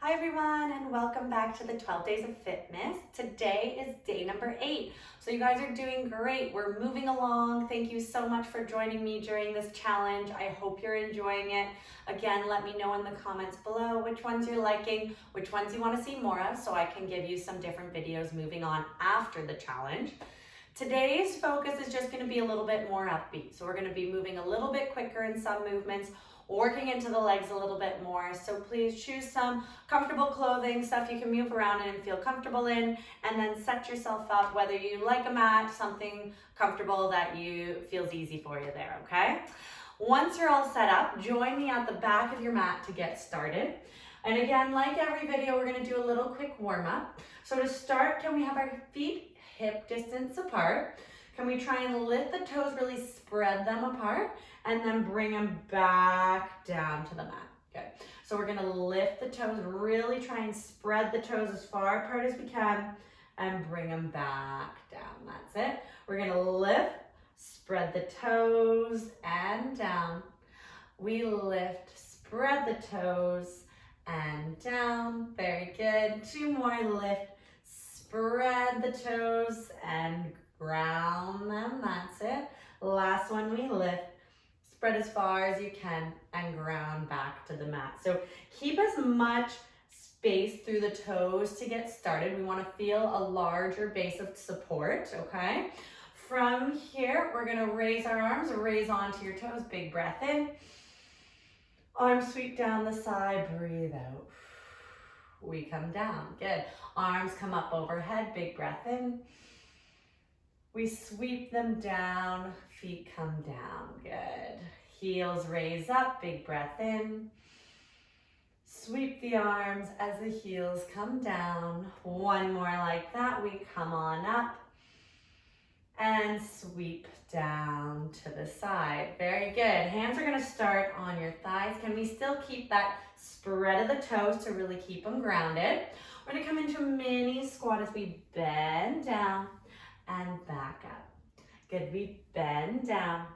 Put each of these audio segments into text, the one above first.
Hi everyone, and welcome back to the 12 Days of Fitmas. Today is day number 8. So you guys are doing great. We're moving along. Thank you so much for joining me during this challenge. I hope you're enjoying it. Again, let me know in the comments below which ones you're liking, which ones you want to see more of, so I can give you some different videos moving on after the challenge. Today's focus is just going to be a little bit more upbeat. So we're going to be moving a little bit quicker in some movements, working into the legs a little bit more. So please choose some comfortable clothing, stuff you can move around in and feel comfortable in, and then set yourself up, whether you like a mat, something comfortable that feels easy for you there, okay? Once you're all set up, join me at the back of your mat to get started. And again, like every video, we're gonna do a little quick warm up. So to start, can we have our feet hip distance apart? Can we try and lift the toes, really spread them apart, and then bring them back down to the mat? Good. So we're gonna lift the toes, really try and spread the toes as far apart as we can, and bring them back down. That's it. We're gonna lift, spread the toes, and down. We lift, spread the toes, and down. Very good. 2 more, lift, spread the toes, and ground them. That's it. Last one, we lift, spread as far as you can, and ground back to the mat. So keep as much space through the toes to get started. We want to feel a larger base of support, okay? From here, we're going to raise our arms, raise onto your toes. Big breath in. Arms sweep down the side, breathe out. We come down. Good. Arms come up overhead, big breath in. We sweep them down, feet come down. Good. Heels raise up, big breath in. Sweep the arms as the heels come down. 1 more like that. We come on up and sweep down to the side. Very good. Hands are going to start on your thighs. Can we still keep that spread of the toes to really keep them grounded? We're going to come into a mini squat as we bend down and back up. Good. We bend down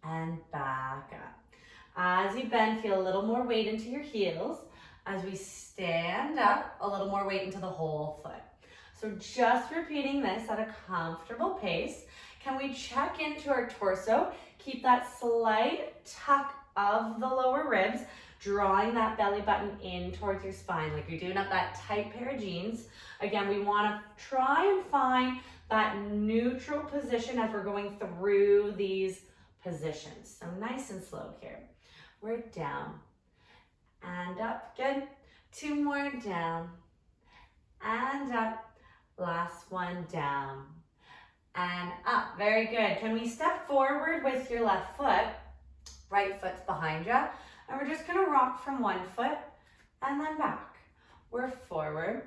and back up. As you bend, feel a little more weight into your heels. As we stand up, a little more weight into the whole foot. So just repeating this at a comfortable pace. Can we check into our torso? Keep that slight tuck of the lower ribs, drawing that belly button in towards your spine, like you're doing up that tight pair of jeans. Again, we want to try and find that neutral position as we're going through these positions. So nice and slow here. We're down and up. Good. 2 more, down and up. Last one, down and up. Very good. Can we step forward with your left foot? Right foot's behind you. And we're just going to rock from one foot and then back. We're forward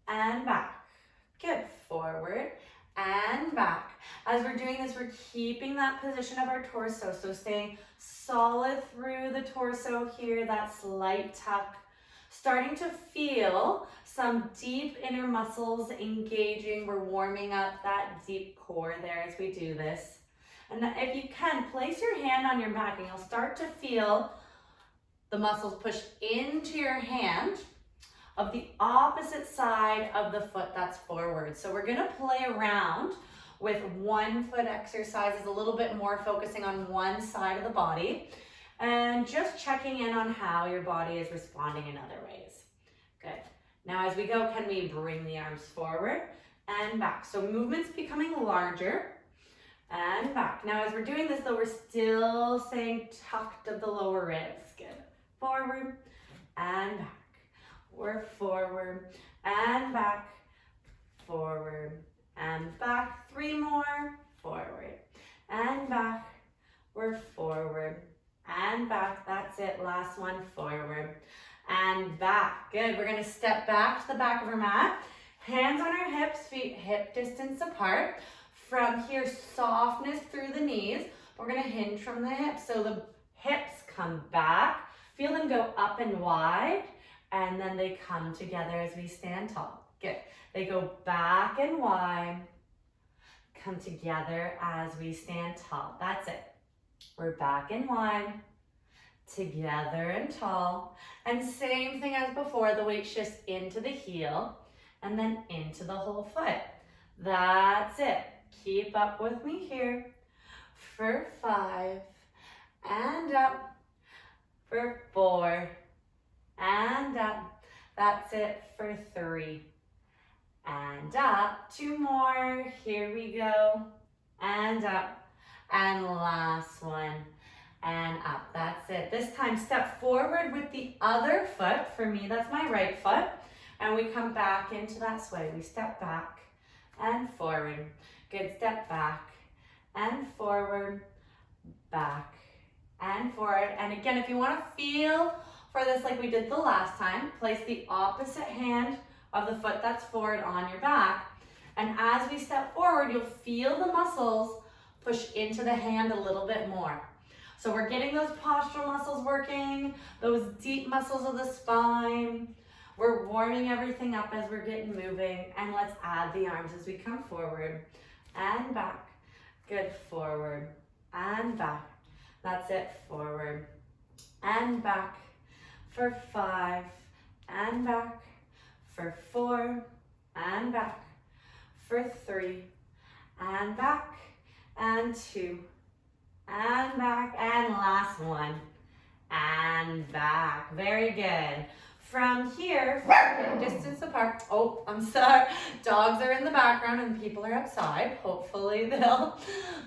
and back. Good. Forward and back. As we're doing this, we're keeping that position of our torso. So staying solid through the torso here, that slight tuck. Starting to feel some deep inner muscles engaging. We're warming up that deep core there as we do this. And if you can, place your hand on your back and you'll start to feel the muscles push into your hand of the opposite side of the foot that's forward. So we're gonna play around with 1 foot exercises, a little bit more focusing on one side of the body and just checking in on how your body is responding in other ways. Good. Now as we go, can we bring the arms forward and back? So movements becoming larger and back. Now as we're doing this though, we're still staying tucked of the lower ribs. Good. Forward and back. We're forward and back, forward and back. 3 more, forward and back. We're forward and back. That's it. Last one, forward and back. Good. We're going to step back to the back of our mat. Hands on our hips, feet hip distance apart. From here, softness through the knees. We're going to hinge from the hips. So the hips come back. Feel them go up and wide. And then they come together as we stand tall. Good. They go back and wide, come together as we stand tall. That's it. We're back and wide, together and tall. And same thing as before, the weight shifts into the heel and then into the whole foot. That's it. Keep up with me here. For 5, and up. For 4, and up. That's it for 3, and up. 2 more. Here we go. And up. And last one. And up. That's it. This time, step forward with the other foot. For me, that's my right foot. And we come back into that sway. We step back and forward. Good. Step back and forward, back and forward. And again, if you want to feel for this like we did the last time, place the opposite hand of the foot that's forward on your back. And as we step forward, you'll feel the muscles push into the hand a little bit more. So we're getting those postural muscles working, those deep muscles of the spine. We're warming everything up as we're getting moving. And let's add the arms as we come forward and back. Good. Forward and back. That's it. Forward and back. For 5 and back. For 4 and back. For 3 and back. And 2 and back. And last one. And back. Very good. From here, distance apart. Oh, I'm sorry. Dogs are in the background and people are outside. Hopefully they'll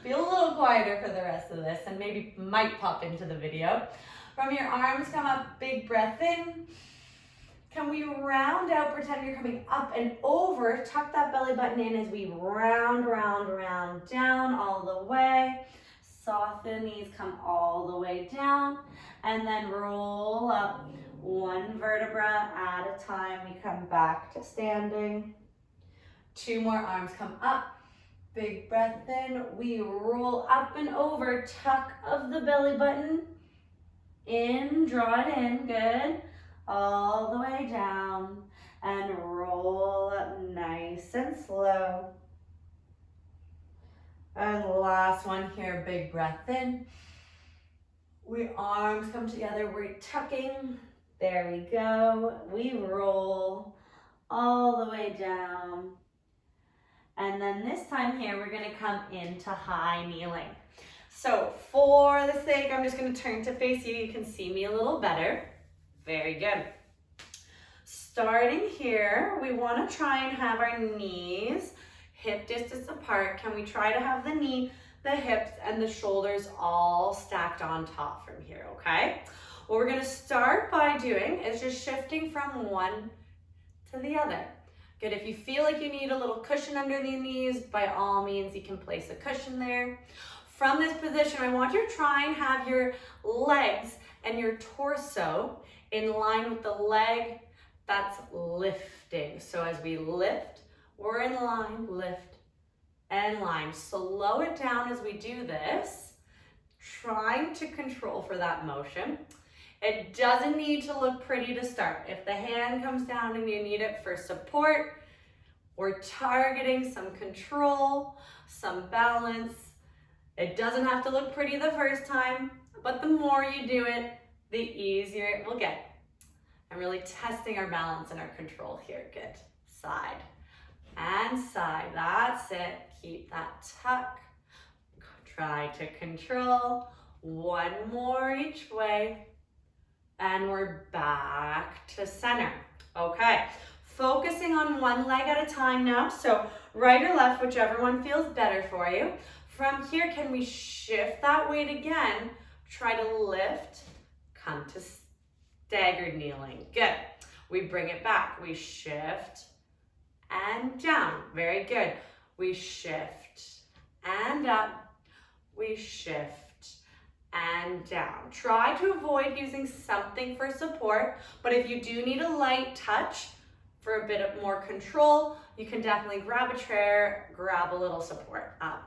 be a little quieter for the rest of this and maybe might pop into the video. From your arms, come up, big breath in. Can we round out, pretend you're coming up and over, tuck that belly button in as we round, round, round down all the way. Soften knees, come all the way down and then roll up. 1 vertebra at a time. We come back to standing. 2 more arms come up. Big breath in. We roll up and over. Tuck of the belly button. In, draw it in. Good. All the way down. And roll up nice and slow. And last one here. Big breath in. Arms come together. We're tucking. There we go. We roll all the way down. And then this time here, we're gonna come into high kneeling. So for the sake, I'm just gonna turn to face you. You can see me a little better. Very good. Starting here, we wanna try and have our knees hip distance apart. Can we try to have the knee, the hips, and the shoulders all stacked on top from here, okay? What we're gonna start by doing is just shifting from one to the other. Good, if you feel like you need a little cushion under the knees, by all means, you can place a cushion there. From this position, I want you to try and have your legs and your torso in line with the leg that's lifting. So as we lift, we're in line, lift, and line. Slow it down as we do this, trying to control for that motion. It doesn't need to look pretty to start. If the hand comes down and you need it for support, we're targeting some control, some balance. It doesn't have to look pretty the first time, but the more you do it, the easier it will get. I'm really testing our balance and our control here. Good. Side and side. That's it. Keep that tuck. Try to control. 1 more each way. And we're back to center. Okay, focusing on one leg at a time now. So right or left, whichever one feels better for you. From here, can we shift that weight again? Try to lift, come to staggered kneeling. Good. We bring it back. We shift and down. Very good. We shift and up. We shift and down. Try to avoid using something for support, but if you do need a light touch for a bit of more control, you can definitely grab a chair, grab a little support. Up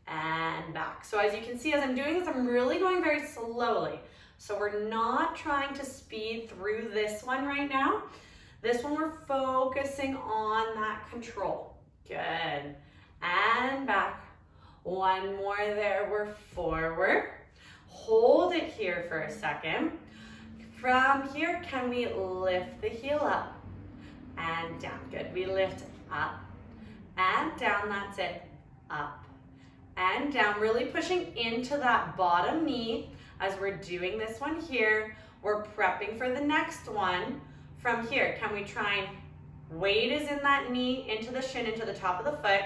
and back. So as you can see, as I'm doing this, I'm really going very slowly. So we're not trying to speed through this one right now. This one we're focusing on that control. Good. And back. 1 more there, we're forward. Hold it here for a second. From here, can we lift the heel up and down? Good. We lift up and down. That's it. Up and down. Really pushing into that bottom knee as we're doing this one here. We're prepping for the next one. From here, can we try and weight is in that knee, into the shin, into the top of the foot.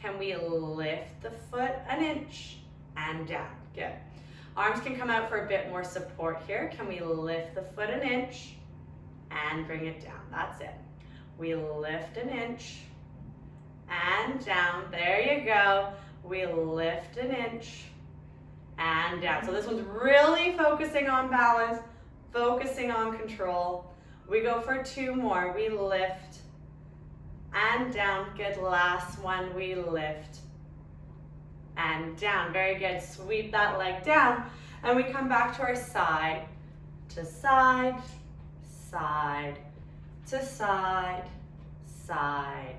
Can we lift the foot an inch and down? Good. Arms can come out for a bit more support here. Can we lift the foot an inch and bring it down? That's it. We lift an inch and down. There you go. We lift an inch and down. So this one's really focusing on balance, focusing on control. We go for 2 more. We lift and down. Good. Last one. We lift and down. Very good. Sweep that leg down and we come back to our side to side, side to side, side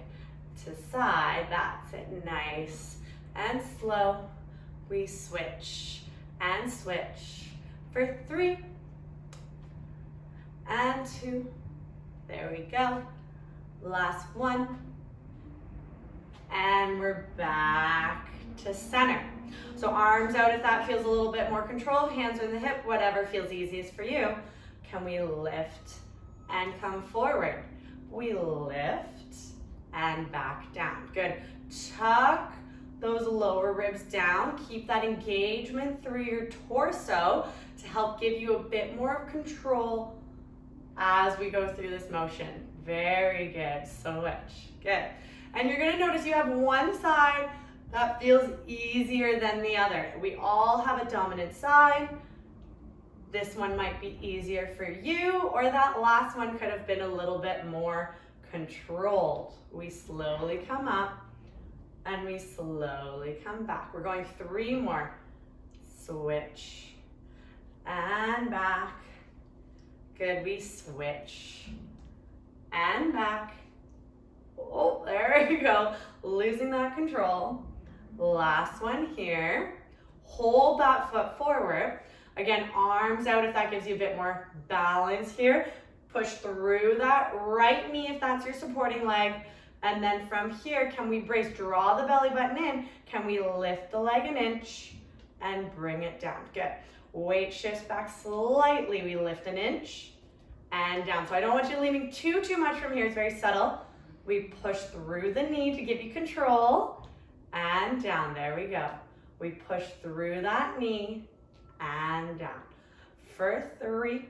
to side. That's it. Nice and slow. We switch and switch for 3 and 2. There we go. Last one. And we're back to center. So arms out if that feels a little bit more control, hands on the hip, whatever feels easiest for you. Can we lift and come forward? We lift and back down. Good. Tuck those lower ribs down. Keep that engagement through your torso to help give you a bit more of control as we go through this motion. Very good. Switch. Good. And you're going to notice you have one side that feels easier than the other. We all have a dominant side. This one might be easier for you, or that last one could have been a little bit more controlled. We slowly come up and we slowly come back. We're going 3 more. Switch and back. Good. We switch and back. Oh, there you go. Losing that control. Last one here. Hold that foot forward. Again, arms out if that gives you a bit more balance here. Push through that right knee if that's your supporting leg. And then from here, can we brace? Draw the belly button in. Can we lift the leg an inch and bring it down? Good. Weight shifts back slightly. We lift an inch and down. So I don't want you leaning too much from here. It's very subtle. We push through the knee to give you control and down. There we go. We push through that knee and down. For 3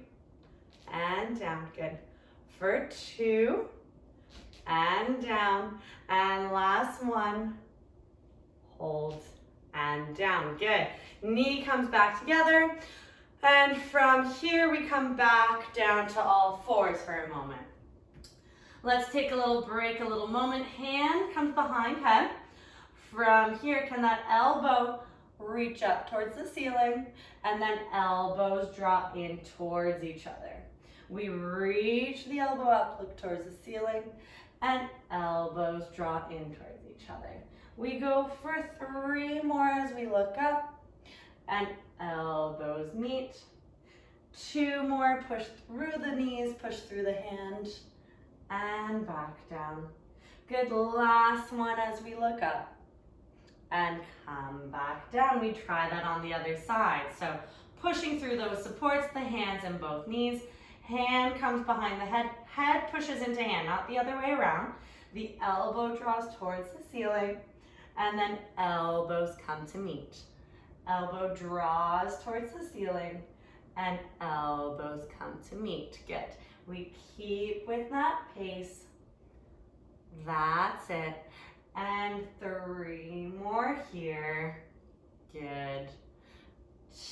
and down. Good. For 2 and down. And last one. Hold and down. Good. Knee comes back together. And from here we come back down to all fours for a moment. Let's take a little break, a little moment. Hand comes behind head. From here, can that elbow reach up towards the ceiling, and then elbows drop in towards each other. We reach the elbow up, look towards the ceiling, and elbows draw in towards each other. We go for 3 more as we look up, and elbows meet. 2 more, push through the knees, push through the hand, and back down. Good. Last one as we look up and come back down. We try that on the other side. So pushing through those supports, the hands and both knees. Hand comes behind the head. Head pushes into hand, not the other way around. The elbow draws towards the ceiling, and then elbows come to meet. Elbow draws towards the ceiling, and elbows come to meet. Good. We keep with that pace. That's it. And 3 more here. Good.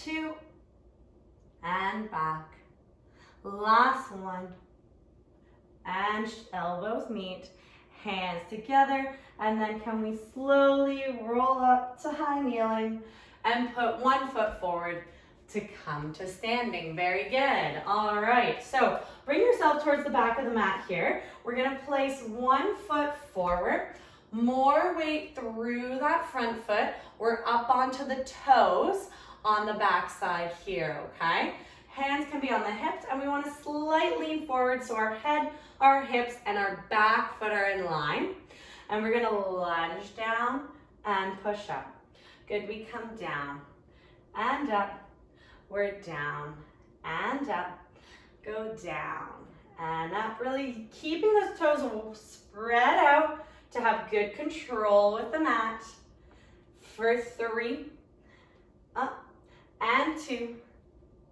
2 and back. Last one. And elbows meet. Hands together. And then can we slowly roll up to high kneeling and put 1 foot forward to come to standing. Very good. All right. So bring yourself towards the back of the mat here. We're going to place 1 foot forward. More weight through that front foot. We're up onto the toes. on the back side here, okay? Hands can be on the hips, and we want to slightly lean forward so our head, our hips, and our back foot are in line. And we're gonna lunge down and push up. Good, we come down and up. We're down and up. Go down and up. Really keeping those toes spread out to have good control with the mat. For 3, up, and 2,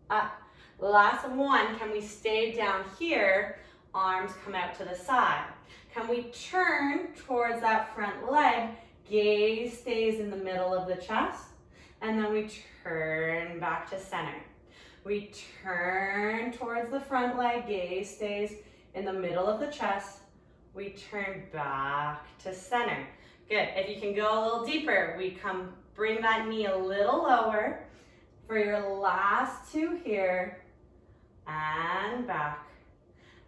up. Last one, can we stay down here? Arms come out to the side. Can we turn towards that front leg? Gaze stays in the middle of the chest. And then we turn back to center. We turn towards the front leg. Gaze stays in the middle of the chest. We turn back to center. Good. If you can go a little deeper, we bring that knee a little lower. For your last 2 here. And back.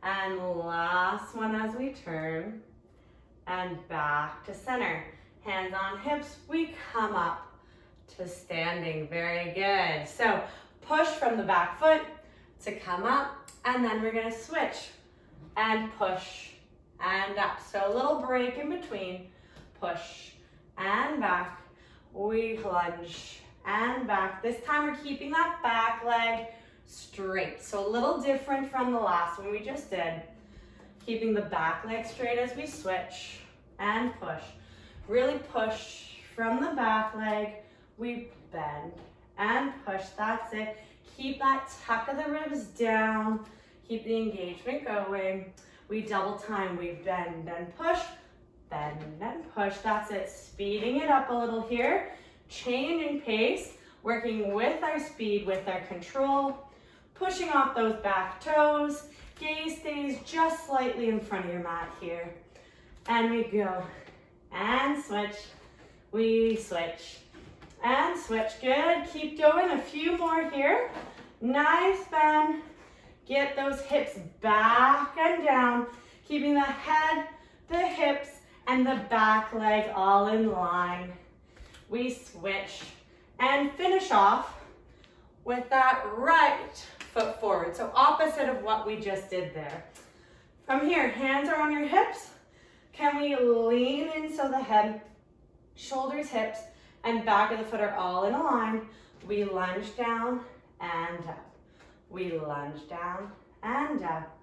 And last one as we turn. And back to center. Hands on hips, we come up to standing. Very good. So push from the back foot to come up, and then we're gonna switch and push and up. So a little break in between. Push and back. We lunge and back. This time we're keeping that back leg straight. So a little different from the last one we just did. Keeping the back leg straight as we switch and push. Really push from the back leg. We bend and push. That's it. Keep that tuck of the ribs down. Keep the engagement going. We double time. We bend and push. Bend and push. That's it. Speeding it up a little here. Changing pace. Working with our speed, with our control. Pushing off those back toes. Gaze stays just slightly in front of your mat here. And we go. And switch. We switch. And switch. Good. Keep going. A few more here. Nice bend. Get those hips back and down. Keeping the head, the hips, and the back leg all in line. We switch. And finish off with that right foot forward. So opposite of what we just did there. From here, hands are on your hips. Can we lean in so the head, shoulders, hips, and back of the foot are all in a line? We lunge down and up. We lunge down and up.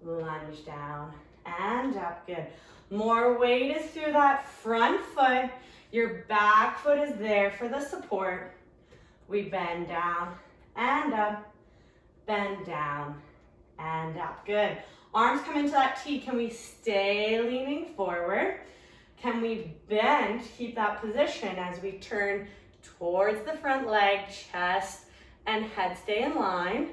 Lunge down and up. Good. More weight is through that front foot. Your back foot is there for the support. We bend down and up. Bend down and up. Good. Arms come into that T. Can we stay leaning forward? Can we bend? Keep that position as we turn towards the front leg, chest and head stay in line,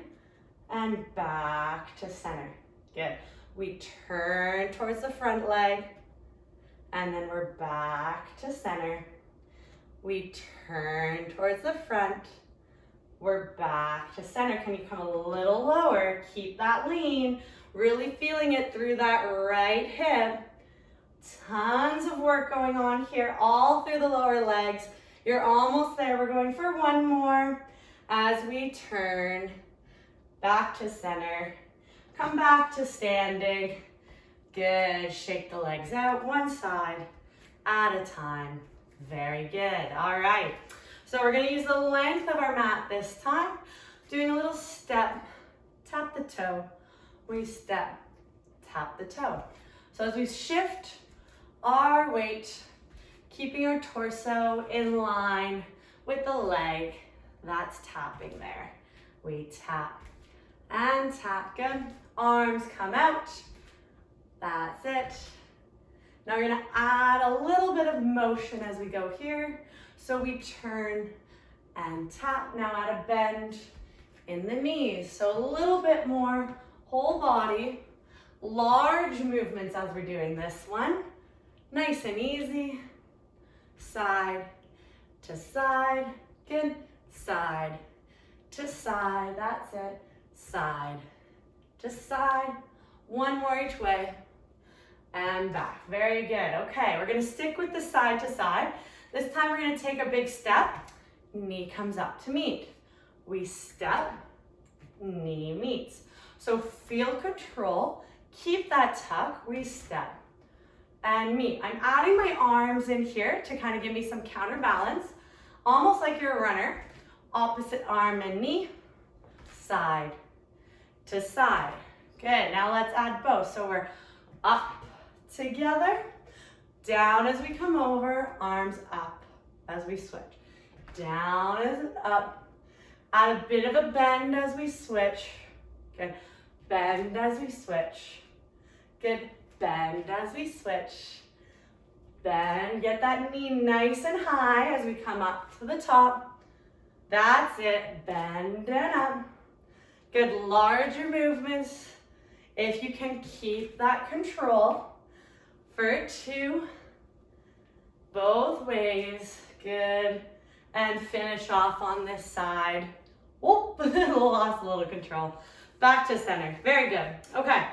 and back to center. Good. We turn towards the front leg, and then we're back to center. We turn towards the front. We're back to center. Can you come a little lower? Keep that lean. Really feeling it through that right hip. Tons of work going on here, all through the lower legs. You're almost there. We're going for one more as we turn back to center. Come back to standing. Good. Shake the legs out one side at a time. Very good. All right. So we're going to use the length of our mat this time. Doing a little step, tap the toe. We step, tap the toe. So as we shift our weight, keeping our torso in line with the leg, that's tapping there. We tap and tap. Good. Arms come out. That's it. Now we're going to add a little bit of motion as we go here. So we turn and tap. Now add a bend in the knees. So a little bit more whole body, large movements as we're doing this one. Nice and easy. Side to side. Good. Side to side. That's it. Side to side. One more each way. And back. Very good. Okay, we're going to stick with the side to side. This time we're going to take a big step. knee comes up to meet. We step, knee meets. So feel control, keep that tuck, we step and meet. I'm adding my arms in here to kind of give me some counterbalance, almost like you're a runner. Opposite arm and knee, side to side. Good, now let's add both. So we're up together, down as we come over, arms up as we switch. Down as up, add a bit of a bend as we switch. Good, bend as we switch. Good, bend as we switch. Bend, get that knee nice and high as we come up to the top. That's it, bend and up. Good, larger movements. If you can keep that control for 2, both ways, good. And finish off on this side. Whoop, lost a little control. Back to center, very good. Okay,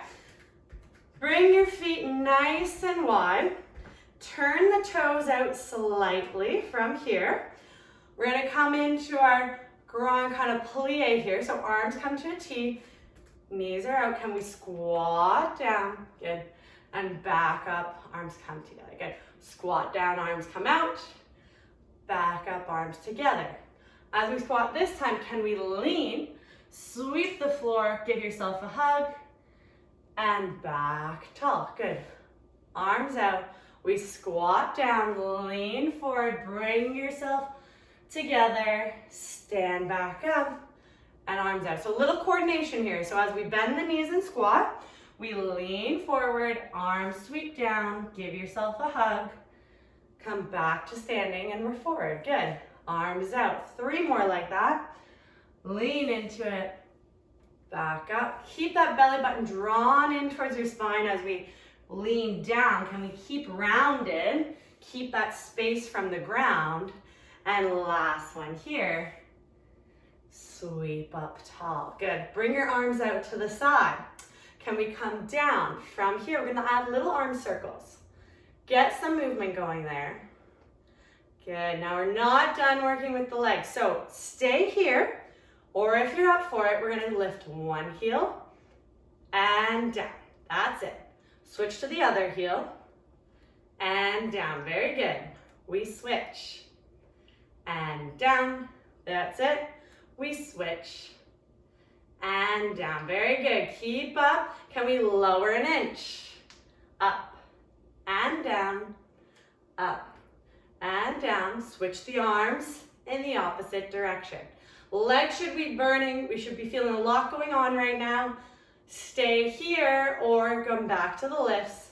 bring your feet nice and wide. Turn the toes out slightly from here. We're gonna come into our grand kind of plie here. So arms come to a T, knees are out. Can we squat down? Good. And back up, arms come together. Good. Squat down, arms come out. Back up, arms together. As we squat this time, can we lean, sweep the floor, give yourself a hug, and back tall. Good. Arms out. We squat down, lean forward, bring yourself together, stand back up, and arms out. So a little coordination here. So as we bend the knees and squat, we lean forward, arms sweep down, give yourself a hug, come back to standing, and we're forward. Good. Arms out. 3 more like that. Lean into it, back up. Keep that belly button drawn in towards your spine as we lean down. Can we keep rounded? Keep that space from the ground. And last one here, sweep up tall. Good. Bring your arms out to the side. Can we come down from here? We're gonna add little arm circles. Get some movement going there. Good. Now we're not done working with the legs. So stay here, or if you're up for it, we're gonna lift one heel and down. That's it. Switch to the other heel and down. Very good. We switch. And down, that's it. We switch and down, very good. Keep up. Can we lower an inch? Up and down, up and down. Switch the arms in the opposite direction. Legs should be burning. We should be feeling a lot going on right now. Stay here or come back to the lifts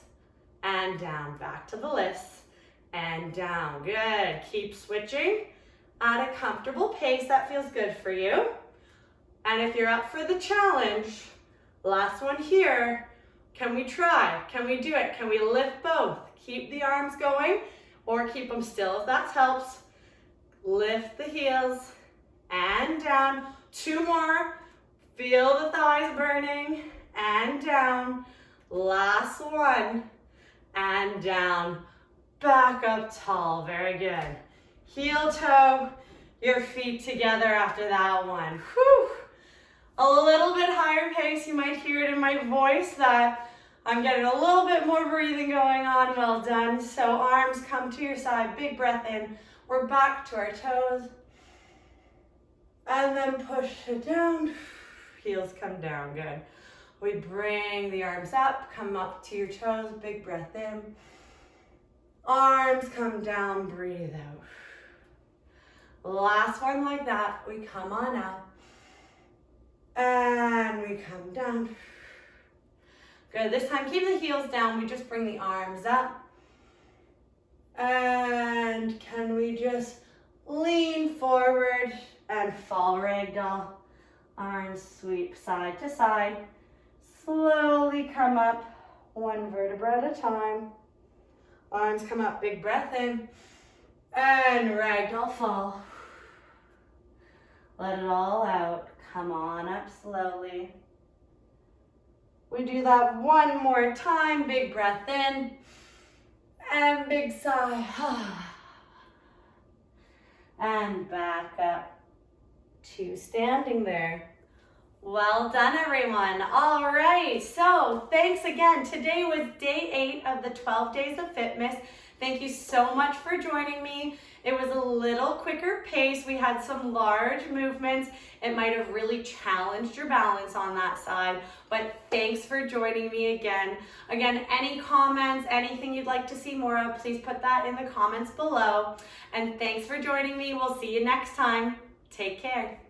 and down, back to the lifts and down. Good. Keep switching at a comfortable pace that feels good for you. And if you're up for the challenge, last one here, can we try? Can we do it? Can we lift both? Keep the arms going or keep them still if that helps. Lift the heels and down. 2 more. Feel the thighs burning and down. Last one and down. Back up tall. Very good. Heel toe, your feet together after that one. Whew. A little bit higher pace. You might hear it in my voice that I'm getting a little bit more breathing going on. Well done. So arms come to your side. Big breath in. We're back to our toes. And then push it down. Heels come down. Good. We bring the arms up. Come up to your toes. Big breath in. Arms come down. Breathe out. Last one like that. We come on up. And we come down. Good. This time, keep the heels down. We just bring the arms up. And can we just lean forward and fall ragdoll? Arms sweep side to side. Slowly come up, 1 vertebra at a time. Arms come up, big breath in. And ragdoll fall. Let it all out. Come on up slowly. We do that 1 more time. Big breath in. And big sigh. and back up to standing there. Well done, everyone. All right, so thanks again. Today was day 8 of the 12 Days of Fitmas. Thank you so much for joining me. It was a little quicker pace. We had some large movements. It might have really challenged your balance on that side, but thanks for joining me again. Again, any comments, anything you'd like to see more of, please put that in the comments below. And thanks for joining me. We'll see you next time. Take care.